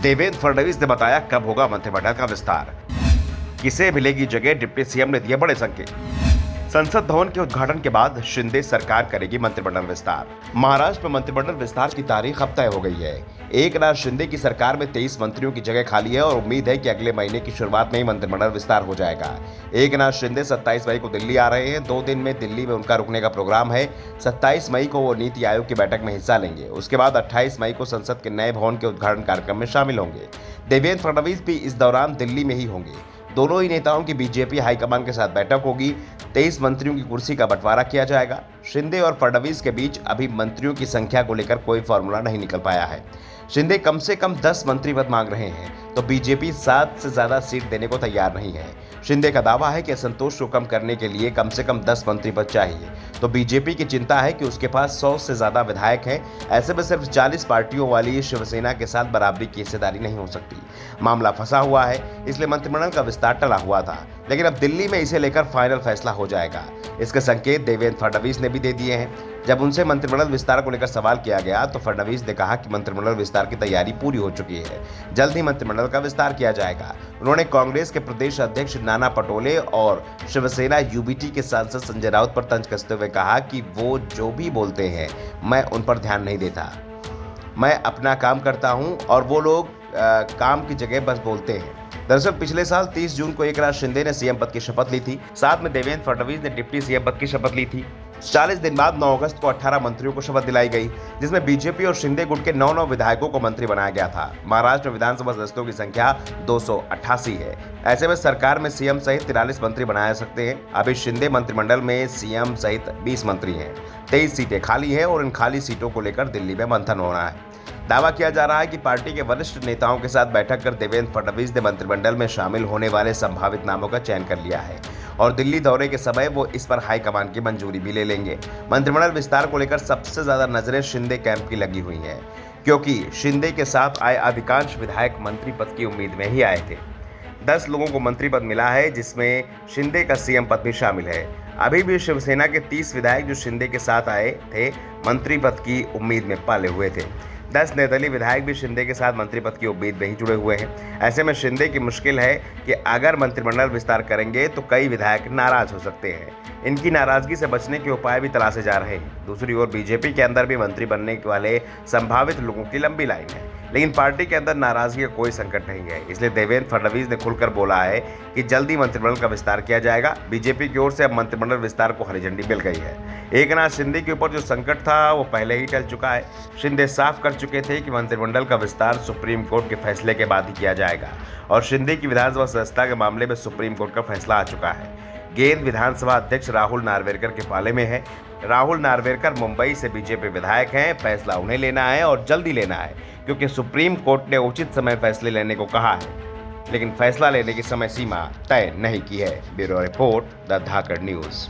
देवेंद्र फडणवीस ने बताया कब होगा मंत्रिमंडल का विस्तार। किसे मिलेगी जगह, डिप्टी सीएम ने दिए बड़े संकेत। संसद भवन के उद्घाटन के बाद शिंदे सरकार करेगी मंत्रिमंडल विस्तार। महाराष्ट्र में मंत्रिमंडल विस्तार की तारीख अब तय हो गई है। एकनाथ शिंदे की सरकार में 23 मंत्रियों की जगह खाली है और उम्मीद है कि अगले महीने की शुरुआत में ही मंत्रिमंडल विस्तार हो जाएगा। एकनाथ शिंदे 27 मई को दिल्ली आ रहे हैं। 2 दिन में दिल्ली में उनका रुकने का प्रोग्राम है। 27 मई को वो नीति आयोग की बैठक में हिस्सा लेंगे। उसके बाद 28 मई को संसद के नए भवन के उद्घाटन कार्यक्रम में शामिल होंगे। देवेंद्र फडणवीस भी इस दौरान दिल्ली में ही होंगे। दोनों ही नेताओं की बीजेपी हाईकमान के साथ बैठक होगी। 23 मंत्रियों की कुर्सी का बंटवारा किया जाएगा। शिंदे और फडणवीस के बीच अभी मंत्रियों की संख्या को लेकर कोई फॉर्मूला नहीं निकल पाया है। शिंदे कम से कम 10 मंत्री पद मांग रहे हैं तो बीजेपी 7 से ज्यादा सीट देने को तैयार नहीं है। शिंदे का दावा है कि असंतोष को कम करने के लिए कम से कम 10 मंत्री पद चाहिए, तो बीजेपी की चिंता है कि उसके पास 100 से ज्यादा विधायक हैं। ऐसे में सिर्फ 40 पार्टियों वाली शिवसेना के साथ बराबरी की हिस्सेदारी नहीं हो सकती। मामला फंसा हुआ है, इसलिए मंत्रिमंडल का विस्तार टला हुआ था, लेकिन अब दिल्ली में इसे लेकर फाइनल फैसला हो जाएगा। इसके संकेत देवेंद्र फडणवीस ने भी दे दिए हैं। जब उनसे मंत्रिमंडल विस्तार को लेकर सवाल किया गया तो फडणवीस ने कहा कि मंत्रिमंडल विस्तार की तैयारी पूरी हो चुकी है, जल्द ही मंत्रिमंडल का विस्तार किया जाएगा। उन्होंने कांग्रेस के प्रदेश अध्यक्ष नाना पटोले और शिवसेना यूबीटी के सांसद संजय राउत पर तंज कसते हुए कहा कि वो जो भी बोलते हैं मैं उन पर ध्यान नहीं देता। मैं अपना काम करता हूं और वो लोग काम की जगह बस बोलते हैं। दरअसल पिछले साल 30 जून को एकनाथ शिंदे ने सीएम पद की शपथ ली थी। साथ में देवेंद्र फडणवीस ने डिप्टी सीएम पद की शपथ ली थी। 40 दिन बाद 9 अगस्त को 18 मंत्रियों को शपथ दिलाई गई, जिसमें बीजेपी और शिंदे गुट के 9 विधायकों को मंत्री बनाया गया था। महाराष्ट्र में विधानसभा सदस्यों की संख्या 288 है। ऐसे में सरकार में सीएम सहित 43 मंत्री बनाए सकते हैं। अभी शिंदे मंत्रिमंडल में सीएम सहित 20 मंत्री हैं। 23 सीटें खाली हैं और इन खाली सीटों को लेकर दिल्ली में मंथन होना है। दावा किया जा रहा है कि पार्टी के वरिष्ठ नेताओं के साथ बैठक कर देवेंद्र फडणवीस ने मंत्रिमंडल में शामिल होने वाले संभावित नामों का चयन कर लिया है और दिल्ली दौरे के समय वो इस पर हाईकमान की मंजूरी भी ले लेंगे। मंत्रिमंडल विस्तार को लेकर सबसे ज्यादा नजरें शिंदे कैंप की लगी हुई हैं, क्योंकि शिंदे के साथ आए अधिकांश विधायक मंत्री पद की उम्मीद में ही आए थे। 10 लोगों को मंत्री पद मिला है, जिसमें शिंदे का सीएम पद भी शामिल है। अभी भी शिवसेना के 30 विधायक जो शिंदे के साथ आए थे मंत्री पद की उम्मीद में पाले हुए थे। 10 निर्दलीय विधायक भी शिंदे के साथ मंत्री पद की उम्मीद में ही जुड़े हुए हैं। ऐसे में शिंदे की मुश्किल है कि अगर मंत्रिमंडल विस्तार करेंगे तो कई विधायक नाराज हो सकते हैं। इनकी नाराजगी से बचने के उपाय भी तलाशे जा रहे हैं। दूसरी ओर बीजेपी के अंदर भी मंत्री बनने वाले संभावित लोगों की लंबी लाइन है, लेकिन पार्टी के अंदर नाराजगी का कोई संकट नहीं है। इसलिए देवेंद्र फडणवीस ने खुलकर बोला है कि जल्दी मंत्रिमंडल का विस्तार किया जाएगा। बीजेपी की ओर से अब मंत्रिमंडल विस्तार को हरी झंडी मिल गई है। एकनाथ शिंदे के ऊपर जो संकट था वो पहले ही टल चुका है। शिंदे साफ कर चुके थे कि मंत्रिमंडल का विस्तार सुप्रीम कोर्ट के फैसले के बाद ही किया जाएगा और शिंदे की विधानसभा सदस्यता के मामले में सुप्रीम कोर्ट का फैसला आ चुका है। गेंद विधानसभा अध्यक्ष राहुल नार्वेकर के पाले में है। राहुल नार्वेकर मुंबई से बीजेपी विधायक हैं। फैसला उन्हें लेना है और जल्दी लेना है, क्योंकि सुप्रीम कोर्ट ने उचित समय फैसले लेने को कहा है, लेकिन फैसला लेने की समय सीमा तय नहीं की है। Bureau report, the Dhakad news.